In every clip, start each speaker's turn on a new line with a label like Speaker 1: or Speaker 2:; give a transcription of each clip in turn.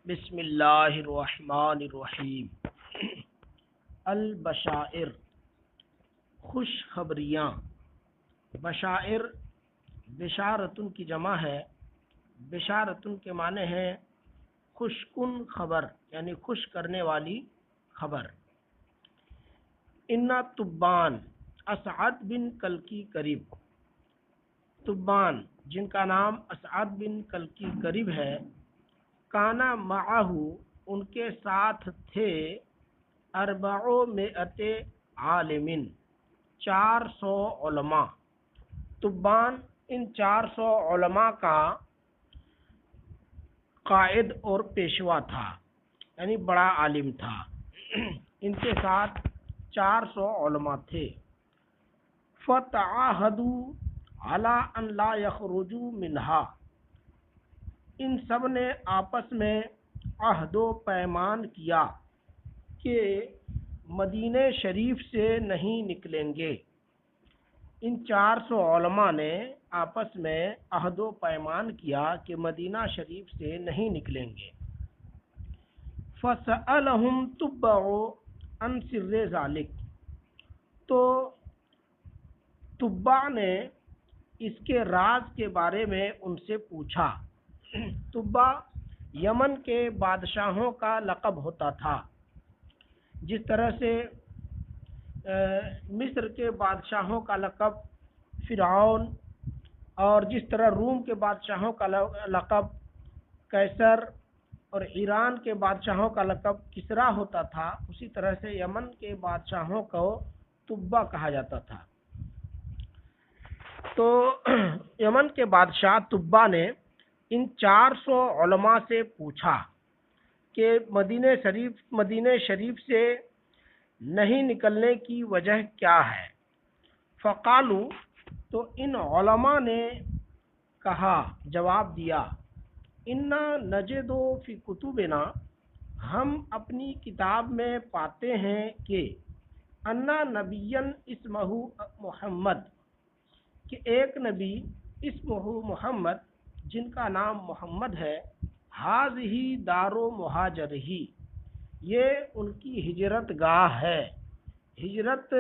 Speaker 1: بسم اللہ الرحمن الرحیم۔ البشائر، خوش خبریاں۔ بشائر بشارتن کی جمع ہے۔ بشارتن کے معنی ہے خوش کن خبر، یعنی خوش کرنے والی خبر۔ انا تبان اسعد بن کلکی قریب، تبان جن کا نام اسعد بن کلکی قریب ہے، کانا معہو ان کے ساتھ تھے، 400 عالم 400 علماء۔ تبان ان 400 علماء کا قائد اور پیشوا تھا، یعنی بڑا عالم تھا۔ ان کے ساتھ 400 علماء تھے۔ فتعاہدوا علی ان لا یخرجوا منہا، ان سب نے آپس میں عہد و پیمان کیا کہ مدینہ شریف سے نہیں نکلیں گے۔ ان 400 علماء نے آپس میں عہد و پیمان کیا کہ مدینہ شریف سے نہیں نکلیں گے۔ فسألہم تبع عن سر ذالک، تو تبع نے اس کے راز کے بارے میں ان سے پوچھا۔ تبع یمن کے بادشاہوں کا لقب ہوتا تھا، جس طرح سے مصر کے بادشاہوں کا لقب فرعون، اور جس طرح روم کے بادشاہوں کا لقب قیصر، اور ایران کے بادشاہوں کا لقب کسریٰ ہوتا تھا، اسی طرح سے یمن کے بادشاہوں کو تبع کہا جاتا تھا۔ تو یمن کے بادشاہ تبع نے ان 400 علماء سے پوچھا کہ مدینہ شریف سے نہیں نکلنے کی وجہ کیا ہے۔ فقالو، تو ان علماء نے کہا، جواب دیا، انا نجد فی کتبنا، ہم اپنی کتاب میں پاتے ہیں کہ انا نبیا اسمہ محمد، کہ ایک نبی اسمہ محمد جن کا نام محمد ہے، ہذہ دار مہاجرہ، یہ ان کی ہجرت گاہ ہے، ہجرت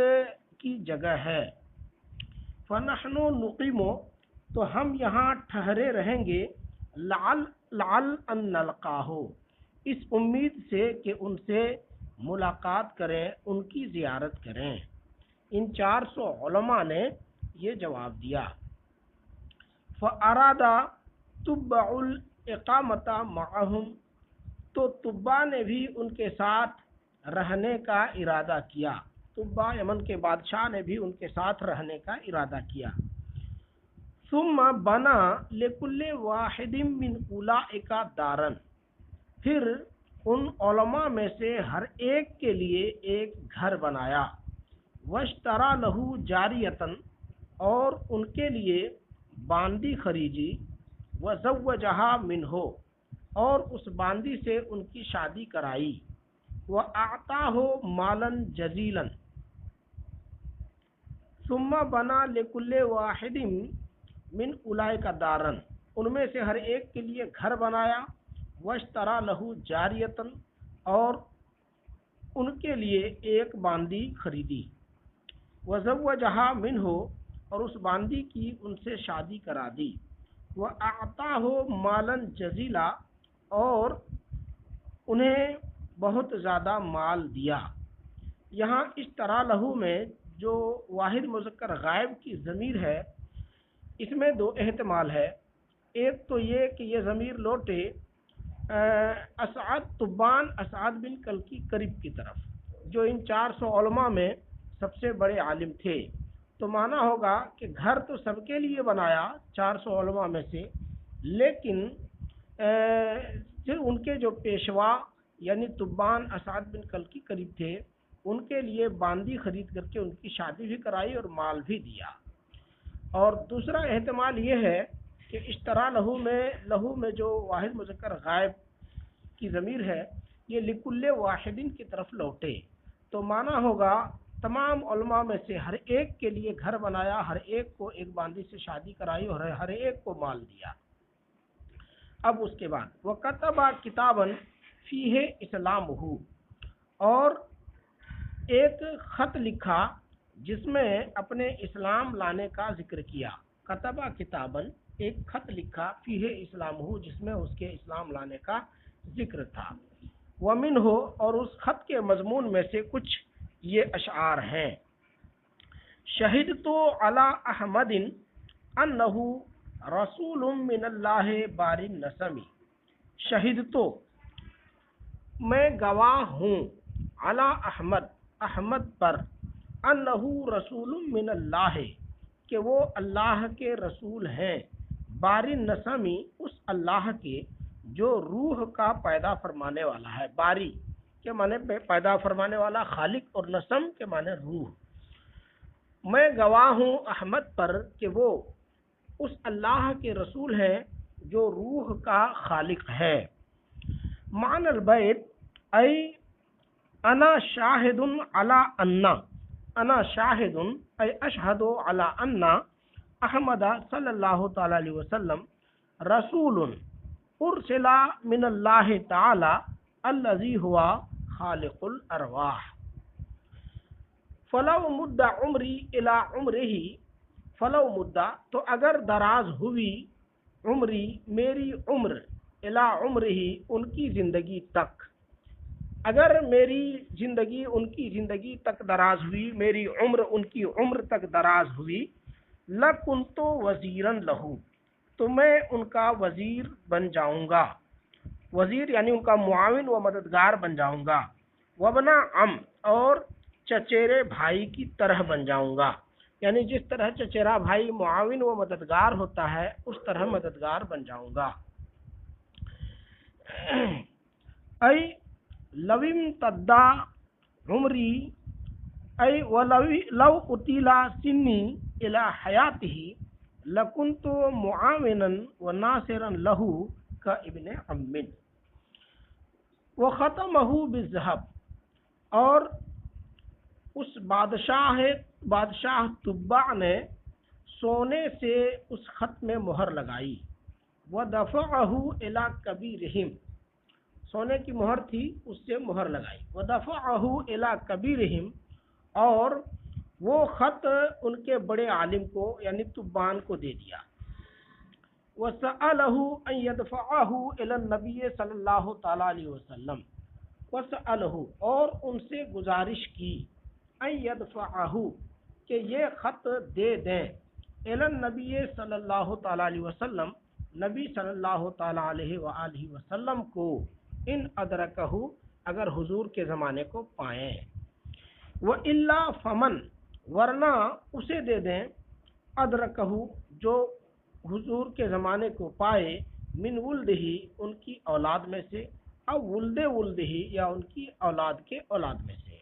Speaker 1: کی جگہ ہے۔ فنحن نقیم، تو ہم یہاں ٹھہرے رہیں گے، لعل ان نلقاہ، اس امید سے کہ ان سے ملاقات کریں، ان کی زیارت کریں۔ ان 400 علماء نے یہ جواب دیا۔ فاراد تبع الاقامت معہم، تو تبع نے بھی ان کے ساتھ رہنے کا ارادہ کیا، تبع یمن کے بادشاہ نے بھی ان کے ساتھ رہنے کا ارادہ کیا۔ ثم بنا لکل واحد من اولئک دارا، پھر ان علماء میں سے ہر ایک کے لیے ایک گھر بنایا۔ واشترى له جاریۃ، اور ان کے لیے باندی خریدی۔ وزوجها منہ، اور اس باندی سے ان کی شادی کرائی۔ وَأَعْطَاهُ مَالًا جَزِيلًا، ثم بنا لكل واحد من اولئک دارا، ان میں سے ہر ایک کے لیے گھر بنایا۔ واشترى له جاریۃ، اور ان کے لیے ایک باندی خریدی۔ وزوجها منہ، اور اس باندی کی ان سے شادی کرا دی۔ وَأَعْطَاهُ مَالًا جَزِيلًا، اور انہیں بہت زیادہ مال دیا۔ یہاں اشترا لہو میں جو واحد مذکر غائب کی ضمیر ہے، اس میں دو احتمال ہے۔ ایک تو یہ کہ یہ ضمیر لوٹے تبان اسعد بن کلکی قریب کی طرف، جو ان 400 علماء میں سب سے بڑے عالم تھے۔ تو مانا ہوگا کہ گھر تو سب کے لیے بنایا 400 علماء میں سے، لیکن پھر ان کے جو پیشوا یعنی تبان اسعد بن کلکی قریب تھے، ان کے لیے باندی خرید کر کے ان کی شادی بھی کرائی اور مال بھی دیا۔ اور دوسرا احتمال یہ ہے کہ اشترا لہو میں جو واحد مذکر غائب کی ضمیر ہے، یہ لکل واحدین کی طرف لوٹے، تو مانا ہوگا تمام علماء میں سے ہر ایک کے لیے گھر بنایا، ہر ایک کو ایک باندی سے شادی کرائی اور ہر ایک کو مال دیا۔ اب اس کے بعد وَكَتَبَ كِتَابًا، فیہ اسلامہ، اور ایک خط لکھا جس میں اپنے اسلام لانے کا ذکر کیا. کتبہ کتابن، ایک خط لکھا، فیہ اسلامہ، جس میں اس کے اسلام لانے کا ذکر تھا. ومنہ، اور اس خط کے مضمون میں سے کچھ یہ اشعار ہیں. شہدت علی احمد انہ رسول من اللہ بار النسم. شہدت، میں گواہ ہوں، علی احمد، احمد پر، انہ رسول من اللہ، کہ وہ اللہ کے رسول ہیں، بار النسمی، اس اللہ کے جو روح کا پیدا فرمانے والا ہے. باری کے معنی پیدا فرمانے والا خالق، اور نسم کے معنی روح. میں گواہ ہوں احمد پر کہ وہ اس اللہ کے رسول ہیں جو روح کا خالق ہے. معنی البیت ای انا شاہد علی انا، انا شاہد ای اشہد علی انا احمد صلی اللہ تعالی علیہ وسلم رسول ارسل من اللہ تعالی الذی ہوا خالق الارواح. فلو مد عمری الی عمرہ، فلو مدہ، تو اگر دراز ہوئی، عمری، میری عمر، الی عمرہ، ان کی زندگی تک، اگر میری زندگی ان کی زندگی تک دراز ہوئی، میری عمر ان کی عمر تک دراز ہوئی، لکنت وزیرا لہ، تو میں ان کا وزیر بن جاؤں گا. وزیر یعنی ان کا معاون و مددگار بن جاؤں گا. وابن عم، اور چچیرے بھائی کی طرح بن جاؤں گا، یعنی جس طرح چچیرا بھائی معاون و مددگار ہوتا ہے اس طرح مددگار بن جاؤں گا. ای لویم تدا عمری، ای لو اطیلا سنی الی حیاتہ لکنت معاونا و ناصرا لہ کا ابن عم. وختمہ بالذہب، اور اس بادشاہ تبع نے سونے سے اس خط میں مہر لگائی. ودفعہ الی کبیرہم، سونے کی مہر تھی، اس سے مہر لگائی. ودفعہ الی کبیرہم، اور وہ خط ان کے بڑے عالم کو یعنی تبان کو دے دیا. وسألہ ان یدفعہ الی النبی صلی اللہ تعالی علیہ وسلم، وسألہ، اور ان سے گزارش کی، ان یدفعہ، کہ یہ خط دے دیں، الی النبی صلی اللہ تعالی علیہ وسلم، نبی صلی اللہ تعالی علیہ وآلہ وسلم کو، ان ادرکہ، اگر حضور کے زمانے کو پائیں. وَإِلَّا فَمَن، ورنہ اسے دے دیں، ادرکہ، جو حضور کے زمانے کو پائے، من ولدہ، ان کی اولاد میں سے، او ولد ولدہ، یا ان کی اولاد کے اولاد میں سے.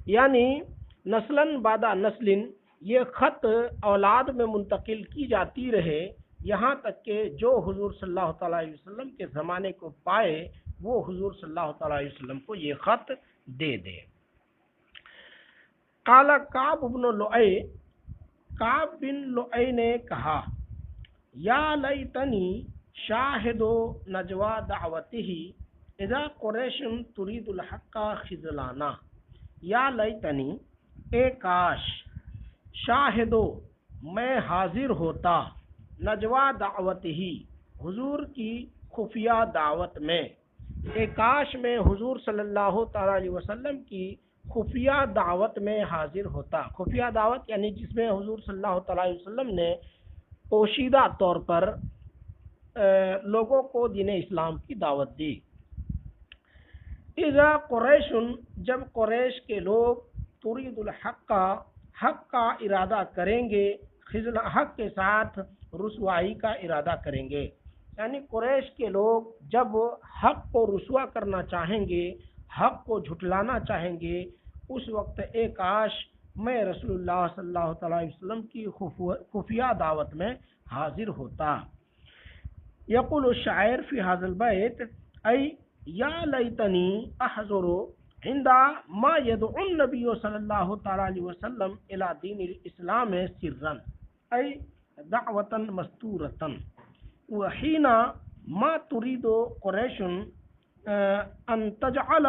Speaker 1: یعنی نسلاً بعد نسلن یہ خط اولاد میں منتقل کی جاتی رہے، یہاں تک کہ جو حضور صلی اللہ تعالی علیہ وسلم کے زمانے کو پائے وہ حضور صلی اللہ تعالی علیہ وسلم کو یہ خط دے دے. قال کعب بن لؤی، کعب بن لؤی نے کہا، یا لیتنی شاہد نجوى دعوته اذا قریش ترید الحق خذلانا. یا لیتنی، اے کاش، شاہدو، میں حاضر ہوتا، نجوى دعوته، حضور کی خفیہ دعوت میں. اے کاش میں حضور صلی اللہ تعالی علیہ وسلم کی خفیہ دعوت میں حاضر ہوتا. خفیہ دعوت یعنی جس میں حضور صلی اللہ تعالی علیہ وسلم نے پوشیدہ طور پر لوگوں کو دین اسلام کی دعوت دی. اذا قریش، جب قریش کے لوگ، ترید الحق، حق کا ارادہ کریں گے، حق کے ساتھ رسوائی کا ارادہ کریں گے. یعنی قریش کے لوگ جب حق کو رسوا کرنا چاہیں گے، حق کو جھٹلانا چاہیں گے، اس وقت اے کاش میں رسول اللہ صلی اللہ تعالی علیہ وسلم کی خفیہ دعوت میں حاضر ہوتا. یقول الشاعر فی هذا البیت، ای یا لیتنی احضر عند ما یدعو النبی صلی اللہ تعالی علیہ وسلم الی دین الاسلام سرا، ای دعوتا مستورتا، وحین ما ترید قریش ان تجعل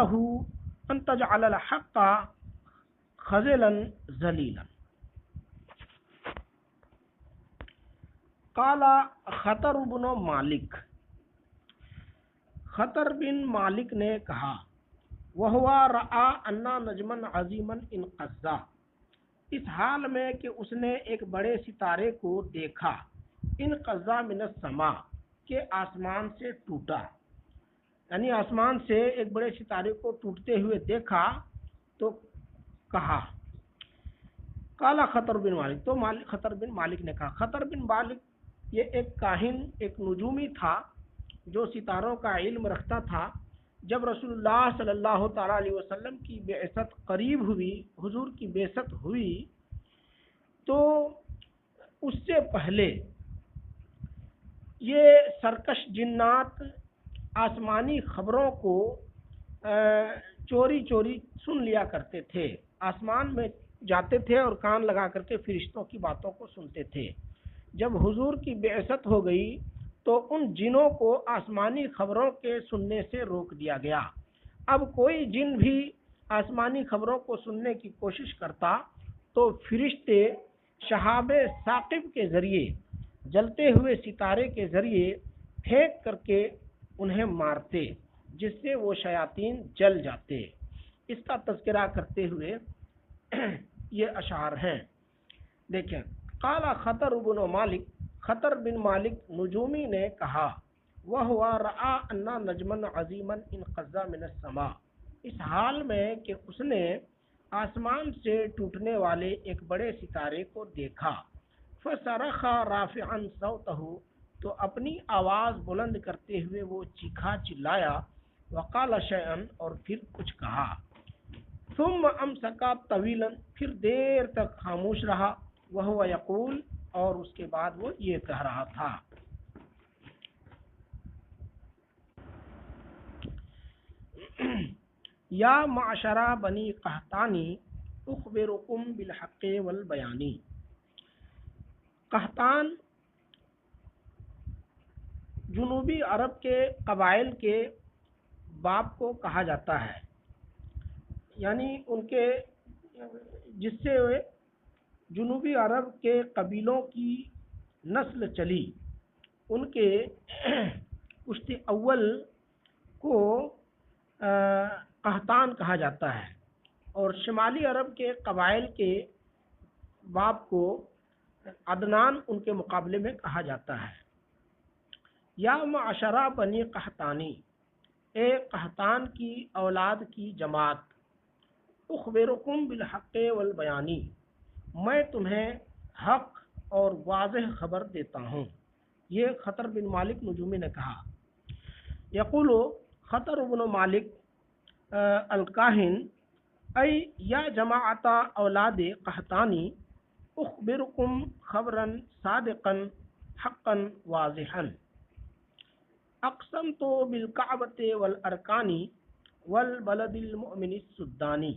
Speaker 1: الحق خذلا ذلیلا۔ قال خطر بن مالک، خطر بن مالک نے کہا، وَهُوَ رَأَى أَنَّ نَجْمًا عَظِيمًا انقضى، اس حال میں کہ اس نے ایک بڑے ستارے کو دیکھا، انقضى من السماء، کہ آسمان سے ٹوٹا، یعنی آسمان سے ایک بڑے ستارے کو ٹوٹتے ہوئے دیکھا تو کہا، قال خطر بن مالک، تو خطر بن مالک نے کہا، خطر بن مالک یہ ایک کاہن، ایک نجومی تھا جو ستاروں کا علم رکھتا تھا۔ جب رسول اللہ صلی اللہ تعالیٰ علیہ وسلم کی بعثت قریب ہوئی، حضور کی بعثت ہوئی، تو اس سے پہلے یہ سرکش جنات آسمانی خبروں کو چوری چوری سن لیا کرتے تھے، آسمان میں جاتے تھے اور کان لگا کر کے فرشتوں کی باتوں کو سنتے تھے۔ جب حضور کی بعثت ہو گئی تو ان جنوں کو آسمانی خبروں کے سننے سے روک دیا گیا۔ اب کوئی جن بھی آسمانی خبروں کو سننے کی کوشش کرتا تو فرشتے شہاب ثاقب کے ذریعے، جلتے ہوئے ستارے کے ذریعے پھینک کر کے انہیں مارتے، جس سے وہ شیاطین جل جاتے۔ اس کا تذکرہ کرتے ہوئے یہ اشعار ہیں، دیکھیں، قال خطر بن مالک، خطر بن مالک نجومی نے کہا، وَهُوَ رَأَى أَنَّ نَجْمًا عَظِيمًا انقضى من السماء، اس حال میں کہ اس نے آسمان سے ٹوٹنے والے ایک بڑے ستارے کو دیکھا، فَصَرَخَ رَافِعًا صَوْتَهُ، تو اپنی آواز بلند کرتے ہوئے وہ چیخا، چلایا، وَقَالَ شَيْئًا، اور پھر کچھ کہا، ثم امسکا طویلا، پھر دیر تک خاموش رہا، وَهُوَ يَقُول، اور اس کے بعد وہ یہ کہہ رہا تھا، یا معشر بنی قحطانی اخبرکم بالحق والبیانی۔ قحطان جنوبی عرب کے قبائل کے باپ کو کہا جاتا ہے، یعنی ان کے، جس سے جنوبی عرب کے قبیلوں کی نسل چلی، ان کے پشت اول کو قحطان کہا جاتا ہے، اور شمالی عرب کے قبائل کے باپ کو عدنان ان کے مقابلے میں کہا جاتا ہے۔ یا معشرہ بنی قحطانی، اے قحطان کی اولاد کی جماعت، اخبرکم بالحق والبیانی، میں تمہیں حق اور واضح خبر دیتا ہوں، یہ خطر بن مالک نجومی نے کہا۔ یقول خطر بن مالک الکاہن، ای یا جماعت اولاد قحطانی، اخبرکم خبرا صادقا حقا واضحا، اقسمت بالکعبۃ والارکان والبلد المؤمن السدانی،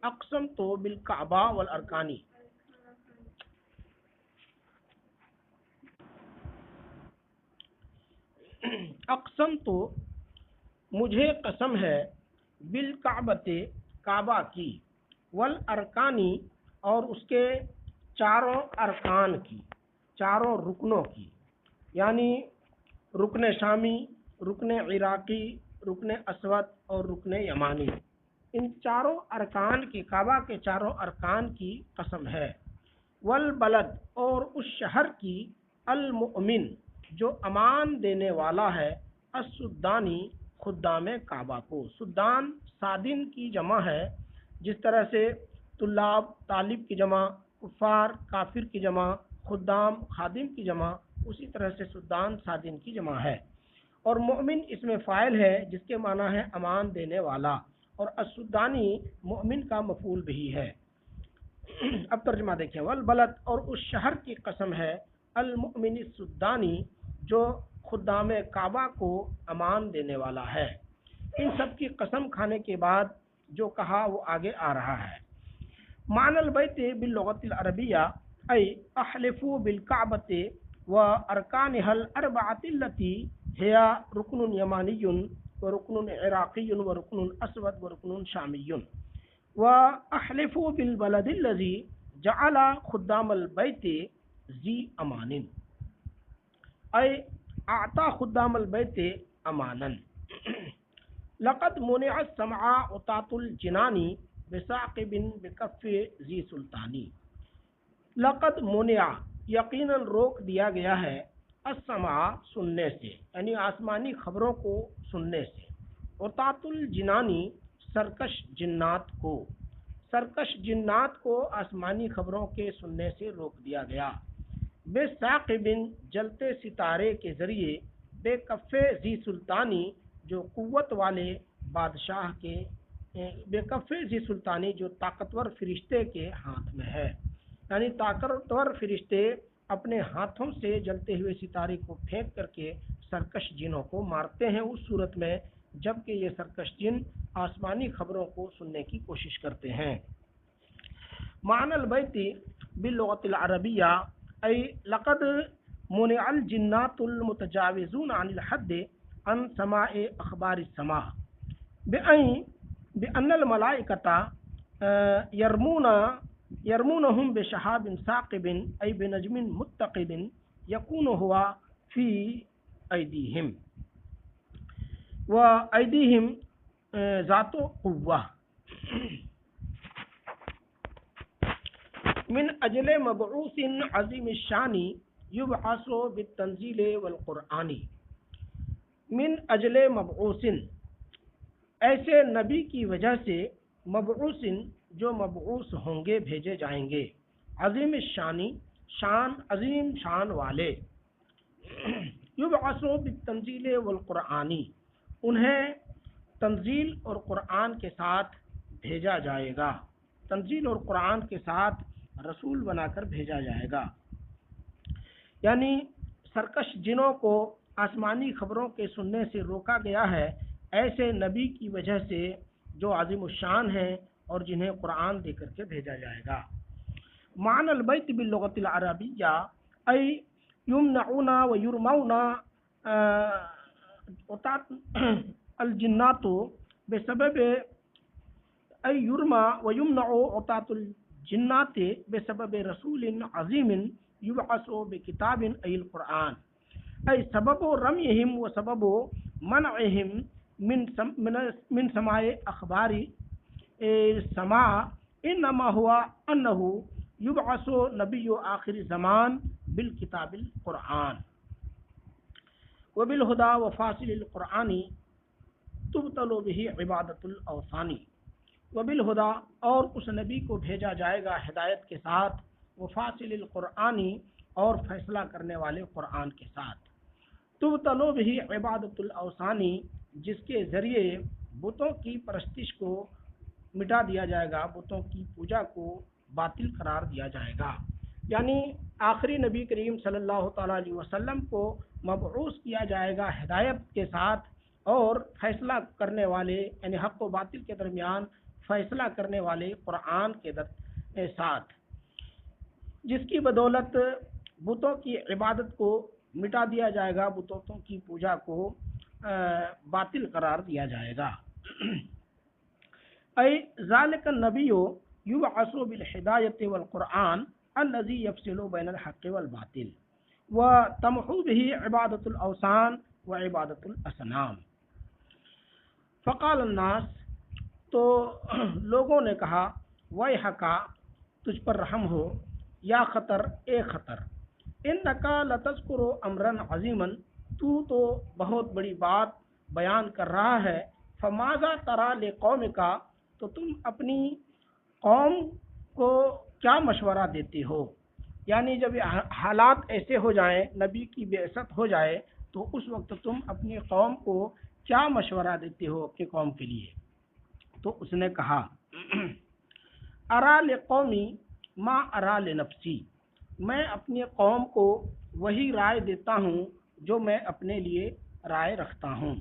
Speaker 1: اقسمت بالکعبہ والارکان، اقسمت، مجھے قسم ہے، بالکعبۃ، کعبہ کی، والارکانی، اور اس کے چاروں ارکان کی، چاروں رکنوں کی، یعنی رکن شامی، رکن عراقی، رکن اسود اور رکن یمانی، ان چاروں ارکان کی، کعبہ کے چاروں ارکان کی قسم ہے، والبلد، اور اس شہر کی، المؤمن، جو امان دینے والا ہے، السدانی، خدام کعبہ کو، سدان سادن کی جمع ہے، جس طرح سے طلاب طالب کی جمع، کفار کافر کی جمع، خدام خادم کی جمع، اسی طرح سے سدان سادن کی جمع ہے، اور مؤمن اس میں فاعل ہے جس کے معنی ہے امان دینے والا، اور السدانی مؤمن کا مفعول بھی ہے۔ اب ترجمہ دیکھیں، والبلد، اور اس شہر کی قسم ہے، المؤمن السدانی، جو خدام کعبہ کو امان دینے والا ہے۔ ان سب کی قسم کھانے کے بعد جو کہا وہ آگے آ رہا ہے۔ معنی البیت باللغت العربیہ، ای احلف بالکعبۃ و ارکانها الاربعۃ التي هي رکن یمانی وركن عراقي وركن أسود وركن شامي وأحلف بالبلد الذي جعل خدام البيت ذي أمان أي أعطى خدام البيت أمانا لقد منع السمع عطاة الجنان بساقب بكف ذی سلطانی. لقد منع یقیناً روک دیا گیا ہے السمع سننے سے یعنی آسمانی خبروں کو سننے سے، عطاة الجنانی سرکش جنات کو آسمانی خبروں کے سننے سے روک دیا گیا. بے ثاقب جلتے ستارے کے ذریعے، بے کف ذی سلطانی جو قوت والے بادشاہ کے، بے کف ذی سلطانی جو طاقتور فرشتے کے ہاتھ میں ہے، یعنی طاقتور فرشتے اپنے ہاتھوں سے جلتے ہوئے ستارے کو پھینک کر کے سرکش جنوں کو مارتے ہیں اس صورت میں جبکہ یہ سرکش جن آسمانی خبروں کو سننے کی کوشش کرتے ہیں. معنی البیت باللغۃ العربیہ ای لقد منع الجنات المتجاوزون عن الحد عن سماع اخبار السماء بأن الملائکۃ يرمونهم بشهاب ثاقب أي بنجم متقد يكون هو في أيديهم وأيديهم ذات قوة من أجل مبعوث عظيم الشان يبعث بالتنزيل والقرآن. من اجل مبعوث ایسے نبی کی وجہ سے، مبعوث جو مبعوث ہوں گے بھیجے جائیں گے، عظیم الشانی شان عظیم شان والے، یبعث بالتنزیل والقرآنی انہیں تنزیل اور قرآن کے ساتھ بھیجا جائے گا، تنزیل اور قرآن کے ساتھ رسول بنا کر بھیجا جائے گا. یعنی سرکش جنوں کو آسمانی خبروں کے سننے سے روکا گیا ہے ایسے نبی کی وجہ سے جو عظیم الشان ہیں اور جنہیں قرآن دے کر کے بھیجا جائے گا. معنی البیت باللغۃ العربیہ ای یمنعون و یرمون الجنات بسبب ای یرما و یمنع عطاة الجنات بسبب رسول عظیم یبعث بکتاب ای القرآن ای سبب رمیہم و سبب منعہم من سماع اخبار السماء انما ہوا انہ یبعث نبی آخر زمان بالکتاب القرآن وبالہدا وفاصل القرآن تبطل به عبادت الاوثانی. وبالہدا اور اس نبی کو بھیجا جائے گا ہدایت کے ساتھ، وفاصل القرآنی اور فیصلہ کرنے والے قرآن کے ساتھ، تبطل به عبادت الاوثانی جس کے ذریعے بتوں کی پرستش کو مٹا دیا جائے گا، بتوں کی پوجا کو باطل قرار دیا جائے گا. یعنی آخری نبی کریم صلی اللہ تعالیٰ علیہ وسلم کو مبعوث کیا جائے گا ہدایت کے ساتھ اور فیصلہ کرنے والے یعنی حق و باطل کے درمیان فیصلہ کرنے والے قرآن کے ساتھ، جس کی بدولت بتوں کی عبادت کو مٹا دیا جائے گا، بتوں کی پوجا کو باطل قرار دیا جائے گا. ای ذالک النبی یبعث بالہدایۃ والقرآن الذی یفصل بین الحق والباطل وتمحو به عبادت الاوثان وعبادت الاصنام. فقال الناس تو لوگوں نے کہا ویحک تجھ پر رحم ہو، یا خطر اے خطر، انکا لتذکر امرا عظیما تو بہت بڑی بات بیان کر رہا ہے، فماذا ترى لقومک تو تم اپنی قوم کو کیا مشورہ دیتے ہو. یعنی جب حالات ایسے ہو جائیں، نبی کی بعثت ہو جائے تو اس وقت تم اپنی قوم کو کیا مشورہ دیتے ہو اپنی قوم کے لیے. تو اس نے کہا ارا لقومی ما ارا لنفسی، میں اپنی قوم کو وہی رائے دیتا ہوں جو میں اپنے لیے رائے رکھتا ہوں،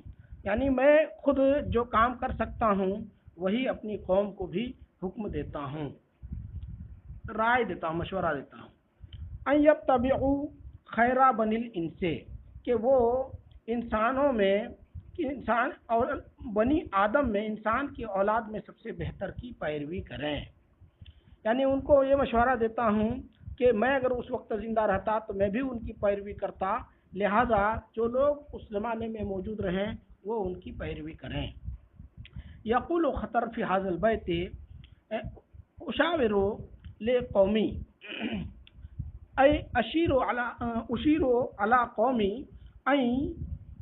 Speaker 1: یعنی میں خود جو کام کر سکتا ہوں وہی اپنی قوم کو بھی حکم دیتا ہوں، رائے دیتا ہوں، مشورہ دیتا ہوں. ان یتبعوا خیر بنی الانس، کہ وہ انسانوں میں کہ انسان اور بنی آدم میں انسان کی اولاد میں سب سے بہتر کی پیروی کریں. یعنی ان کو یہ مشورہ دیتا ہوں کہ میں اگر اس وقت زندہ رہتا تو میں بھی ان کی پیروی کرتا، لہذا جو لوگ اس زمانے میں موجود رہیں وہ ان کی پیروی کریں. یقول خطر فی حاض البیت اشاور لقومی ای اشیر علی قومی این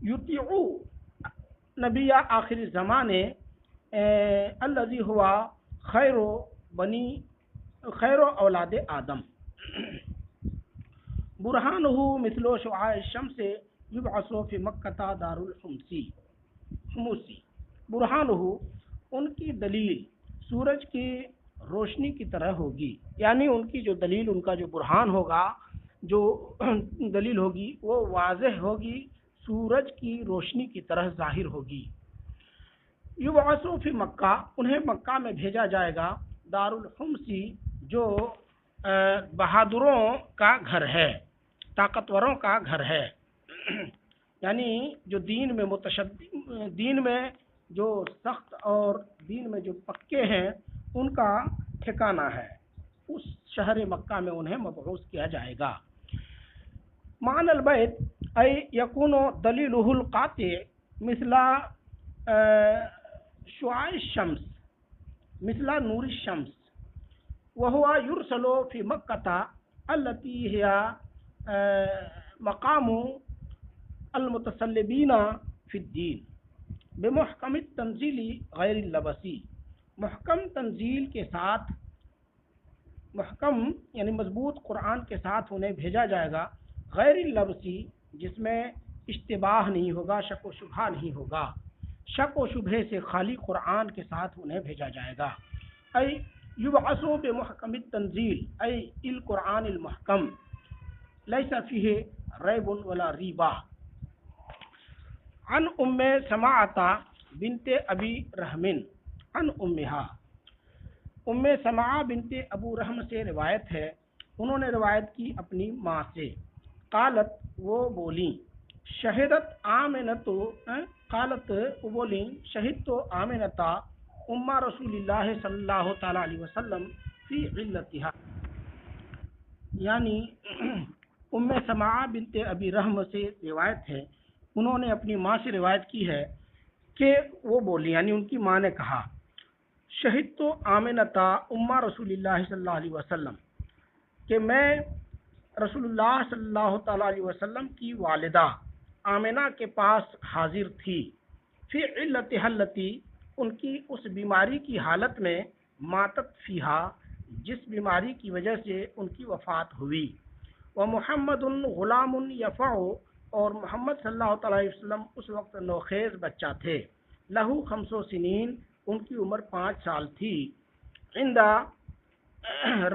Speaker 1: یطیعوا نبی آخر الزمان الذی ہوا خیر اولاد آدم برہانہ مثل شعاع الشمس یبعث فی مکہ دار الحمسی. برہانہ ان کی دلیل سورج کی روشنی کی طرح ہوگی، یعنی ان کی جو دلیل، ان کا جو برہان ہوگا، جو دلیل ہوگی وہ واضح ہوگی، سورج کی روشنی کی طرح ظاہر ہوگی. یبعث فی مکہ، انہیں مکہ میں بھیجا جائے گا، دار الحمسی جو بہادروں کا گھر ہے، طاقتوروں کا گھر ہے. یعنی جو دین میں جو سخت اور دین میں جو پکے ہیں ان کا ٹھکانہ ہے، اس شہر مکہ میں انہیں مبعوث کیا جائے گا. معنی البیت ای یکون دلیلہ القاطع مثل شعاع الشمس مثل نور الشمس وهو يرسل في مكة التي هي مقام المتصلبین فی الدین بمحکم التنزیل غیر اللبسی. محکم تنزیل کے ساتھ، محکم یعنی مضبوط قرآن کے ساتھ انہیں بھیجا جائے گا، غیر اللبسی جس میں اشتباہ نہیں ہوگا، شک و شبہ نہیں ہوگا، شک و شبہ سے خالی قرآن کے ساتھ انہیں بھیجا جائے گا. ای یبعثوا بمحکم التنزیل ای القرآن المحکم لیس فیہ ریب ولا ریبہ. عن ام سماعۃ بنت ابی رحم عن امہا، ام سماعہ بنت ابو رحم سے روایت ہے، انہوں نے روایت کی اپنی ماں سے. قالت، وہ بولیں، شہدت آمنت، قالت وہ بولیں، شہدت آمنت ام رسول اللہ صلی اللہ تعالی علیہ وسلم فی علتہا. یعنی ام سماعہ بنت ابی رحم سے روایت ہے، انہوں نے اپنی ماں سے روایت کی ہے کہ وہ بولی، یعنی ان کی ماں نے کہا، شہدت آمنتا ام رسول اللہ صلی اللہ علیہ وسلم، کہ میں رسول اللہ صلی اللہ تعالی علیہ وسلم کی والدہ آمنہ کے پاس حاضر تھی، فی علتہا التی، ان کی اس بیماری کی حالت میں، ماتت فیہا، جس بیماری کی وجہ سے ان کی وفات ہوئی. ومحمد غلام یفع، اور محمد صلی اللہ تعالی علیہ وسلم اس وقت نوخیز بچہ تھے، لہو 5 سنین، ان کی عمر 5 سال تھی، عند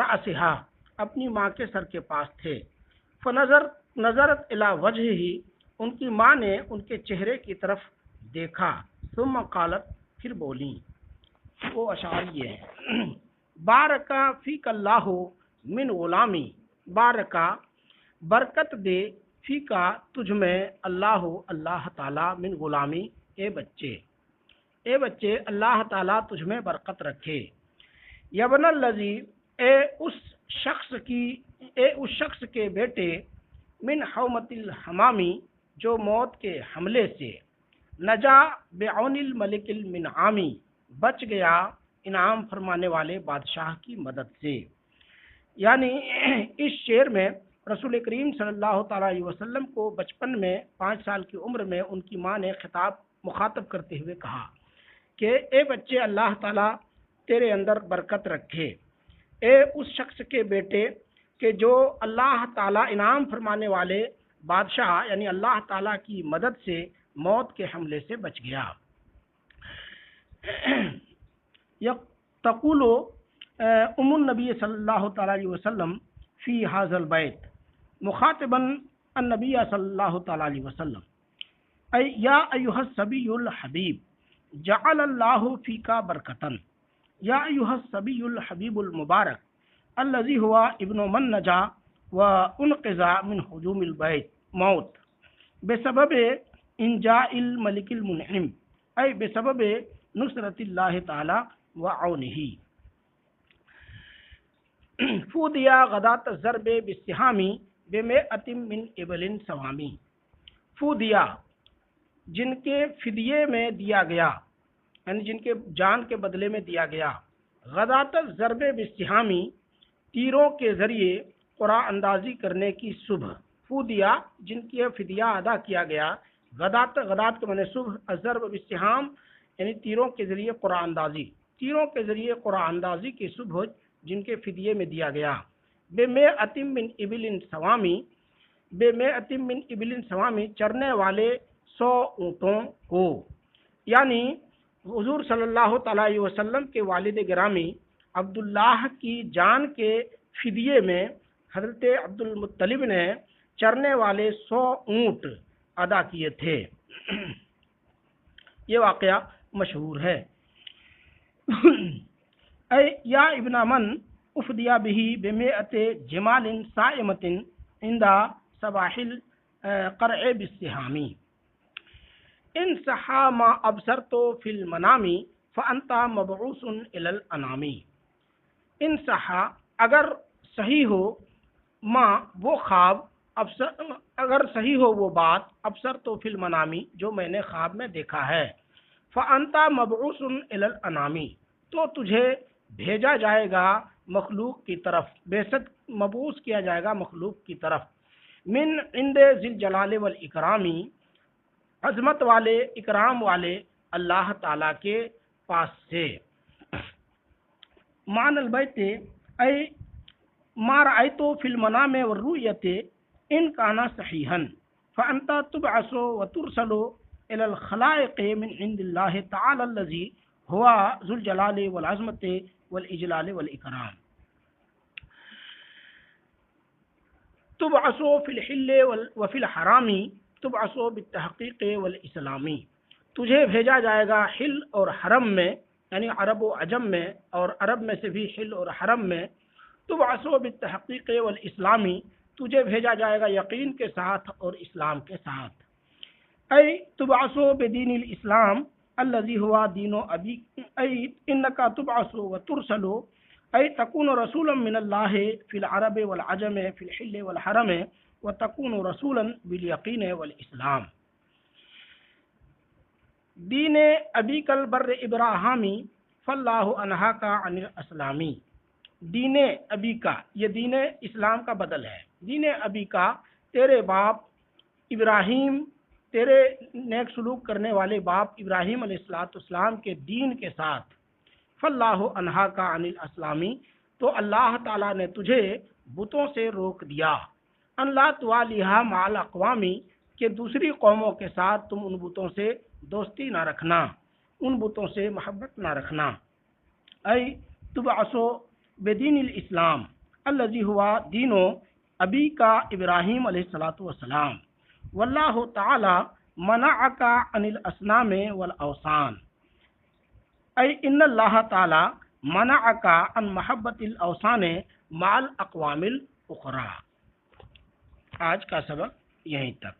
Speaker 1: رأسہا، اپنی ماں کے سر کے پاس تھے. نظرت الی وجہہ، ان کی ماں نے ان کے چہرے کی طرف دیکھا، ثم قالت، پھر بولیں، وہ اشعار یہ ہے، بارکا فیک اللہ من غلامی، بارکا برکت دے، فیکا تجھ میں، اللہ تعالیٰ، من غلامی، اے بچے اللہ تعالیٰ تجھ میں برکت رکھے. یبن الذی، اے اس شخص کے بیٹے، من حومت الحمامی، جو موت کے حملے سے، نجا بعون الملک المنعامی، بچ گیا انعام فرمانے والے بادشاہ کی مدد سے. یعنی اس شعر میں رسول کریم صلی اللہ تعالی علیہ وسلم کو بچپن میں 5 سال کی عمر میں ان کی ماں نے مخاطب کرتے ہوئے کہا کہ اے بچے، اللہ تعالیٰ تیرے اندر برکت رکھے، اے اس شخص کے بیٹے کہ جو اللہ تعالیٰ انعام فرمانے والے بادشاہ یعنی اللہ تعالیٰ کی مدد سے موت کے حملے سے بچ گیا. تقول ام النبی صلی اللہ تعالی علیہ وسلم فی حاذ البیت مخاطبا النبی صلی اللہ تعالی علیہ وسلم، ای یا ایھا الصبی الحبیب جعل اللہ فیکا برکتن، یا ایھا الصبی الحبیب المبارک الذی ہوا ابن من نجا و انقذ من ہجوم البیت موت بسبب انجاء الملك المنعم أي بسبب نصرة الله تعالى وعونه. فودیا غدات الضرب بالسهام بمئة من ابل سوامی. فودیا جن کے فدیے میں دیا گیا، یعنی جن کے جان کے بدلے میں دیا گیا، غدات الضرب بالسهام تیروں کے ذریعے قرآن اندازی کرنے کی صبح. فودیا جن کی فدیہ ادا کیا گیا، غدات کے معنی صبح، الضرب بالسهام یعنی تیروں کے ذریعے قرآن اندازی، تیروں کے ذریعے قرآن اندازی کی صبح جن کے فدیے میں دیا گیا. بمئة من ابل سوامی، بمئة من ابل سوامی چرنے والے 100 اونٹوں کو. یعنی حضور صلی اللہ تعالی علیہ وسلم کے والد گرامی عبداللہ کی جان کے فدیے میں حضرت عبد المطلب نے چرنے والے 100 اونٹ ادا کیے تھے. یہ واقعہ مشہور ہے. اے یا ابن من افدیا به بمئة جمال صائمة عند صباح القرع بالسهام. ان صحا ما ابصرت فی المنام فانت مبعوث الی الانام. ان صحا اگر صحیح ہو، ماں وہ خواب، اگر صحیح ہو وہ بات، ابصر تو فی المنامی جو میں نے خواب میں دیکھا ہے، فانت مبعوث الی الانام تو تجھے بھیجا جائے گا مخلوق کی طرف، بعثت مبعوث کیا جائے گا مخلوق کی طرف. من عند ذی الجلال والاکرامی عظمت والے اکرام والے اللہ تعالیٰ کے پاس سے. مان البیت اے ما رأیت فی المنام والرؤیت ان کانا صحیحا فانت تبعث وترسل الى الخلائق من عند اللہ تعالی الذی هو ذو الجلال والعظمت والاجلال والاکرام. تبعث فی الحل وفی الحرام تبعث بالتحقیق والاسلامی. تجھے بھیجا جائے گا حل اور حرم میں، یعنی عرب و عجم میں، اور عرب میں سے بھی حل اور حرم میں. تبعث بالتحقیق والاسلامی تجھے بھیجا جائے گا یقین کے ساتھ اور اسلام کے ساتھ. ای تبعث بدین الاسلام الذي هو دین ابی، ای انک تبعث وترسل ای تکون رسولا من اللہ فی العرب والعجم فی الحل والحرم وتکون رسولا بالیقین والاسلام. دین ابی کل بر ابراہامی فاللہ انہا کا عن الاسلامی. دین ابی کا، یہ دین اسلام کا بدل ہے. دین ابی کا تیرے باپ ابراہیم، تیرے نیک سلوک کرنے والے باپ ابراہیم علیہ السلام کے دین کے ساتھ. فاللہ انہا کا عن الاسلامی تو اللہ تعالیٰ نے تجھے بتوں سے روک دیا. ان لا توالیہا مع الاقوامی کہ دوسری قوموں کے ساتھ تم ان بتوں سے دوستی نہ رکھنا، ان بتوں سے محبت نہ رکھنا. ای تبعث بدین الاسلام الذی ہوا دین ابی کا ابراہیم علیہ السلام. واللہ تعالی منعک عن الاصنام والاوثان. ای ان اللہ تعالی منعک عن محبت الاوثان مع الاقوام الاخری. آج کا سبق یہیں تک.